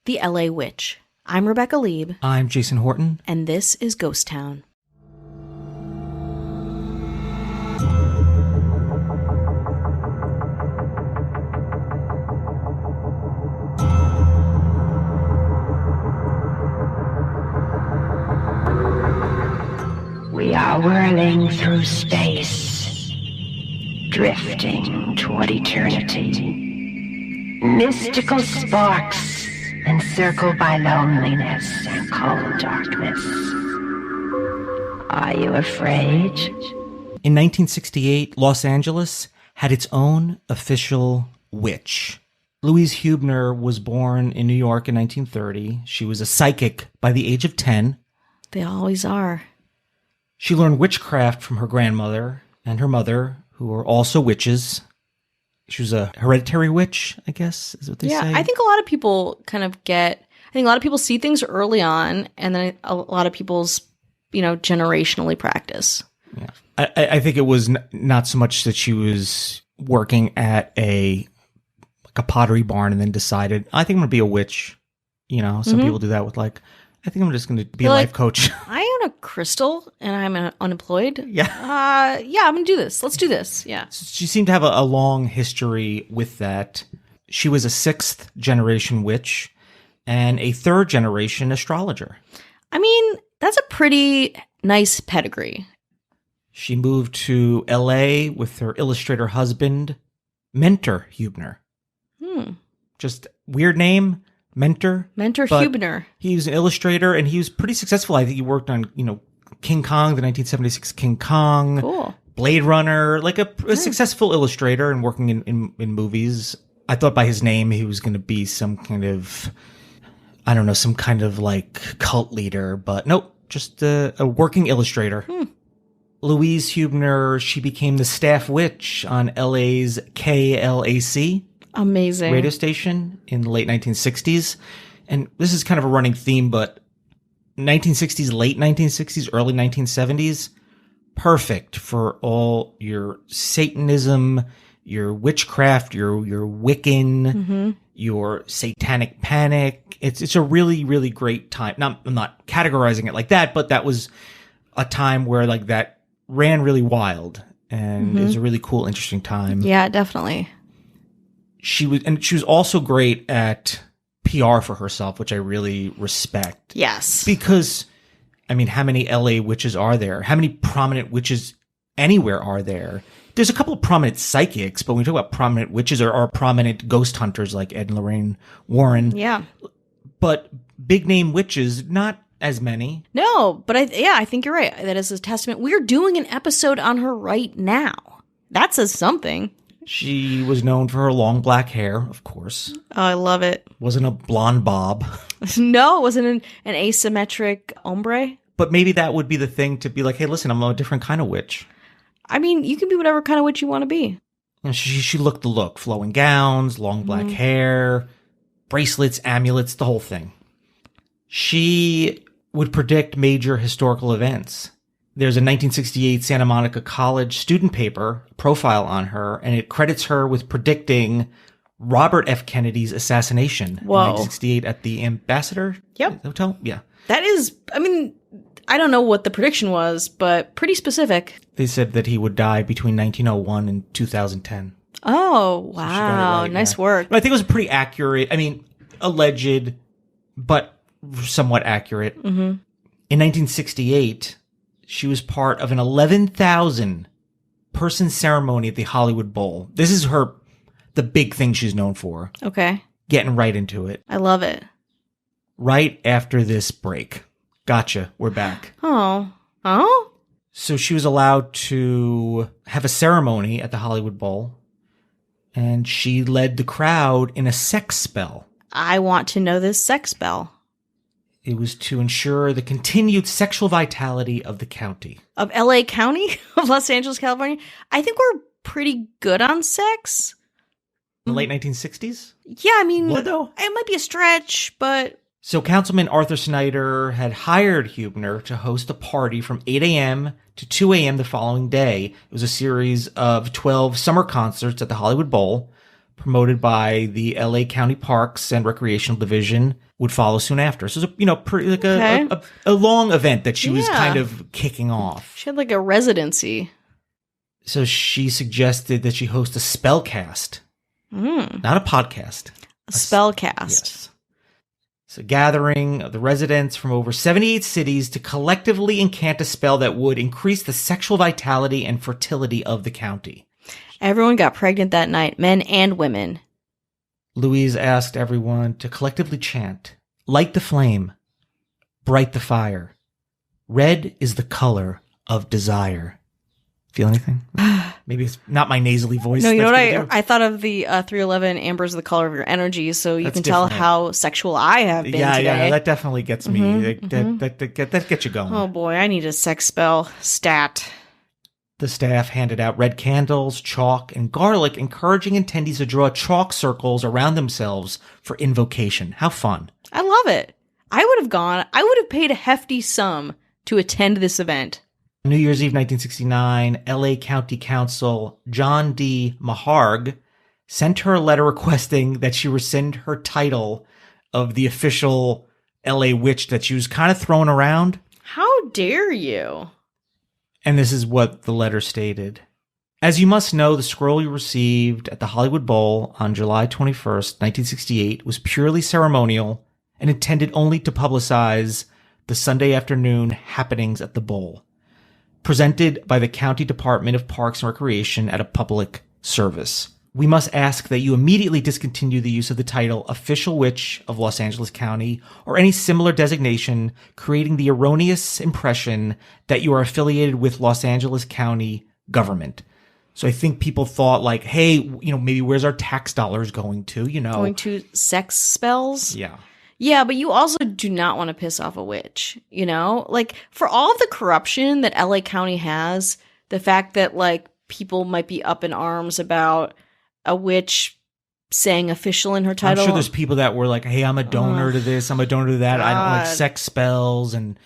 The LA Witch. I'm Rebecca Lieb. I'm Jason Horton. And this is Ghost Town. We are whirling through space, drifting toward eternity. Mystical sparks encircled by loneliness and cold darkness. Are you afraid? In 1968, Los Angeles had its own official witch. Louise Huebner was born in New York in 1930. She was a psychic by the age of 10. They always are. She learned witchcraft from her grandmother and her mother, who were also witches. She was a hereditary witch, I guess, is what they say. Yeah, I think a lot of people a lot of people see things early on, and then a lot of people's, generationally practice. Yeah. I think it was not so much that she was working at a pottery barn and then decided, I think I'm going to be a witch. Some people do that with I think I'm just going to be a life coach. I own a crystal and I'm unemployed. Yeah. I'm going to do this. Let's do this. Yeah. She seemed to have a long history with that. She was a 6th generation witch and a 3rd generation astrologer. I mean, that's a pretty nice pedigree. She moved to LA with her illustrator husband, Mentor Huebner. Just weird name. Mentor Huebner. He was an illustrator, and he was pretty successful. I think he worked on, King Kong, the 1976 King Kong, cool. Blade Runner, a successful illustrator and working in movies. I thought by his name he was going to be some kind of, cult leader, but nope, just a working illustrator. Louise Huebner, she became the staff witch on LA's KLAC. Amazing. Radio station in the late 1960s. And this is kind of a running theme, but 1960s, late 1960s, early 1970s, perfect for all your Satanism, your witchcraft, your Wiccan, your satanic panic. It's a really, really great time. Now, I'm not categorizing it like that, but that was a time where that ran really wild, and it was a really cool, interesting time. Yeah, definitely. She was also great at PR for herself, which I really respect. Yes. Because, how many LA witches are there? How many prominent witches anywhere are there? There's a couple of prominent psychics, but when we talk about prominent witches or prominent ghost hunters like Ed and Lorraine Warren. Yeah. But big name witches, not as many. No, but I think you're right. That is a testament. We're doing an episode on her right now. That says something. She was known for her long black hair, of course. Oh, I love it. Wasn't a blonde bob. No, it wasn't an asymmetric ombre. But maybe that would be the thing to be like, hey, listen, I'm a different kind of witch. You can be whatever kind of witch you want to be. And she looked the look. Flowing gowns, long black hair, bracelets, amulets, the whole thing. She would predict major historical events. There's a 1968 Santa Monica College student paper profile on her, and it credits her with predicting Robert F. Kennedy's assassination in 1968 at the Ambassador Hotel. Yeah. That is, I don't know what the prediction was, but pretty specific. They said that he would die between 1901 and 2010. Oh, wow. So nice work. But I think it was pretty accurate. Alleged, but somewhat accurate. In 1968... she was part of an 11,000 person ceremony at the Hollywood Bowl. This is the big thing she's known for. Okay. Getting right into it. I love it. Right after this break. Gotcha. We're back. Oh. So she was allowed to have a ceremony at the Hollywood Bowl, and she led the crowd in a sex spell. I want to know this sex spell. It was to ensure the continued sexual vitality of the county. Of LA County? Of Los Angeles, California? I think we're pretty good on sex. In the late 1960s? Yeah, What, though? It might be a stretch, but... So Councilman Arthur Snyder had hired Huebner to host a party from 8 a.m. to 2 a.m. the following day. It was a series of 12 summer concerts at the Hollywood Bowl. promoted by the LA County Parks and Recreational Division, would follow soon after. So it was pretty like a long event that she was kind of kicking off. She had like a residency. So she suggested that she host a spellcast, not a podcast. A spellcast. Yes. So gathering of the residents from over 78 cities to collectively incant a spell that would increase the sexual vitality and fertility of the county. Everyone got pregnant that night, men and women. Louise asked everyone to collectively chant, "Light the flame, bright the fire. Red is the color of desire." Feel anything? Maybe it's not my nasally voice. No, you know what? I thought of the 311 Amber's the color of your energy, so you can tell how sexual I have been today. Yeah, that definitely gets me. That gets you going. Oh boy, I need a sex spell stat. The staff handed out red candles, chalk, and garlic, encouraging attendees to draw chalk circles around themselves for invocation. How fun. I love it. I would have gone. I would have paid a hefty sum to attend this event. New Year's Eve 1969, LA County Council John D. Maharg sent her a letter requesting that she rescind her title of the official LA witch that she was kind of throwing around. How dare you? And this is what the letter stated. As you must know, the scroll you received at the Hollywood Bowl on July 21st, 1968 was purely ceremonial and intended only to publicize the Sunday afternoon happenings at the bowl, presented by the County Department of Parks and Recreation at a public service. We must ask that you immediately discontinue the use of the title Official Witch of Los Angeles County or any similar designation creating the erroneous impression that you are affiliated with Los Angeles County government. So I think people thought like, hey, maybe where's our tax dollars going to, Going to sex spells? Yeah. Yeah, but you also do not want to piss off a witch, Like, for all of the corruption that LA County has, the fact that, like, people might be up in arms about a witch saying official in her title. I'm sure there's people that were like, hey, I'm a donor to this, I'm a donor to that, I don't like sex spells, and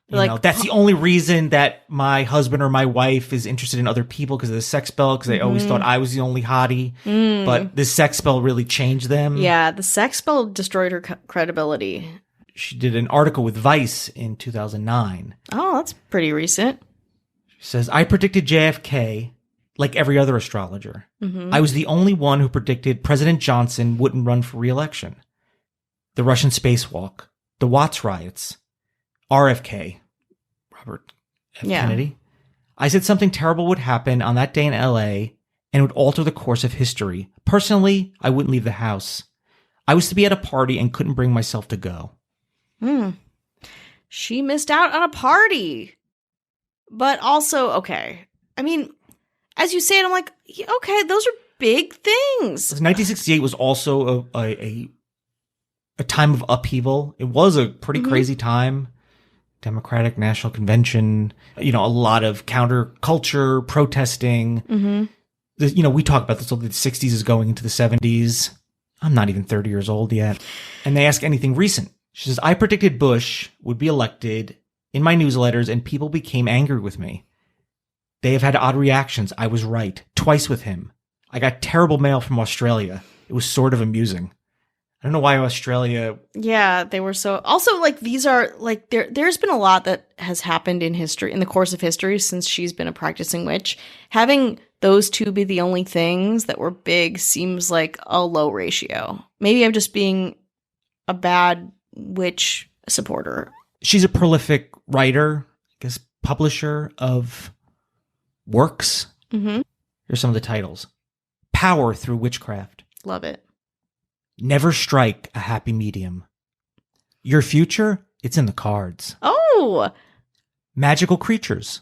that's the only reason that my husband or my wife is interested in other people because of the sex spell, because they always thought I was the only hottie. But this sex spell really changed them. Yeah, the sex spell destroyed her credibility. She did an article with Vice in 2009. Oh, that's pretty recent. She says, I predicted JFK like every other astrologer. I was the only one who predicted President Johnson wouldn't run for re-election. The Russian spacewalk, the Watts riots, RFK, Robert F. Kennedy. I said something terrible would happen on that day in LA and would alter the course of history. Personally, I wouldn't leave the house. I was to be at a party and couldn't bring myself to go. She missed out on a party. But also, okay. I mean, as you say it, I'm like, okay, those are big things. 1968 was also a time of upheaval. It was a pretty crazy time. Democratic National Convention, a lot of counterculture, protesting. We talk about this, so the 60s is going into the 70s. I'm not even 30 years old yet. And they ask anything recent. She says, I predicted Bush would be elected in my newsletters and people became angry with me. They have had odd reactions. I was right. Twice with him. I got terrible mail from Australia. It was sort of amusing. I don't know why Australia. Yeah, they were so. Also, like, these are like there's been a lot that has happened in history, in the course of history, since she's been a practicing witch. Having those two be the only things that were big seems like a low ratio. Maybe I'm just being a bad witch supporter. She's a prolific writer, I guess, publisher of works. Here's some of the titles. Power Through Witchcraft. Love it. Never Strike a Happy Medium. Your Future, It's in the Cards. Oh! Magical Creatures.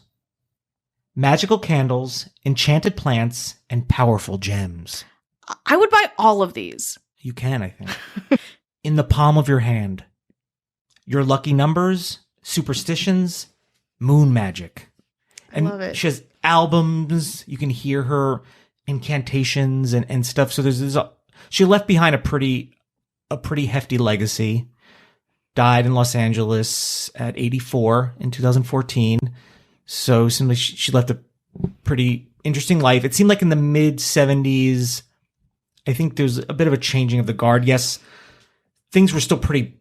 Magical Candles, Enchanted Plants, and Powerful Gems. I would buy all of these. You can, I think. In the Palm of Your Hand. Your Lucky Numbers, Superstitions, Moon Magic. And I love it. She has albums. You can hear her incantations and stuff. So she left behind a pretty hefty legacy. Died in Los Angeles at 84 in 2014. So simply she left a pretty interesting life. It seemed like in the mid 70s, I think there's a bit of a changing of the guard. Yes, things were still pretty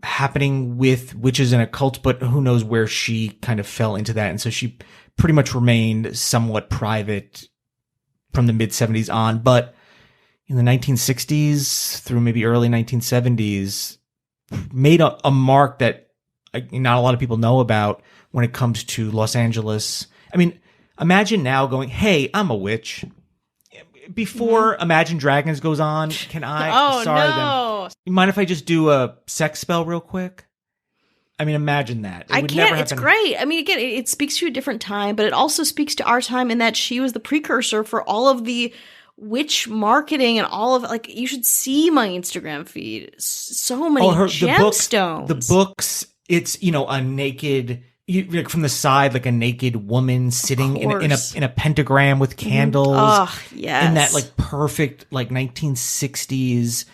happening with witches and occult, but who knows where she kind of fell into that. And so she pretty much remained somewhat private from the mid-70s on. But in the 1960s through maybe early 1970s, made a mark that not a lot of people know about when it comes to Los Angeles. I mean, imagine now going, hey, I'm a witch. Before Imagine Dragons goes on, can I? Oh, no. You mind if I just do a sex spell real quick? I mean, imagine that. I can't. It's great. I mean, again, it speaks to a different time, but it also speaks to our time in that she was the precursor for all of the witch marketing and all of, like, you should see my Instagram feed. So many gemstones. The books, it's, a naked, like from the side, like a naked woman sitting in a pentagram with candles. Oh, yes. In that like perfect like 1960s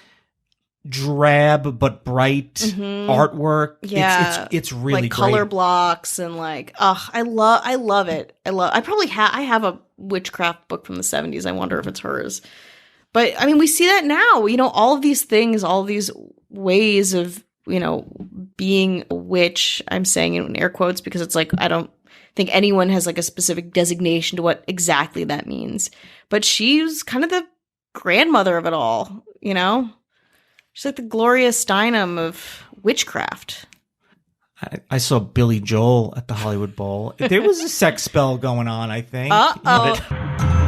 drab but bright artwork. Yeah, it's really like great. Color blocks and like I love it. I have a witchcraft book from the 70s. I wonder if it's hers. But I mean, we see that now. All of these things, all of these ways of being a witch. I'm saying it in air quotes because it's like I don't think anyone has like a specific designation to what exactly that means. But she's kind of the grandmother of it all, She's like the Gloria Steinem of witchcraft. I saw Billy Joel at the Hollywood Bowl. There was a sex spell going on, I think. Uh-oh.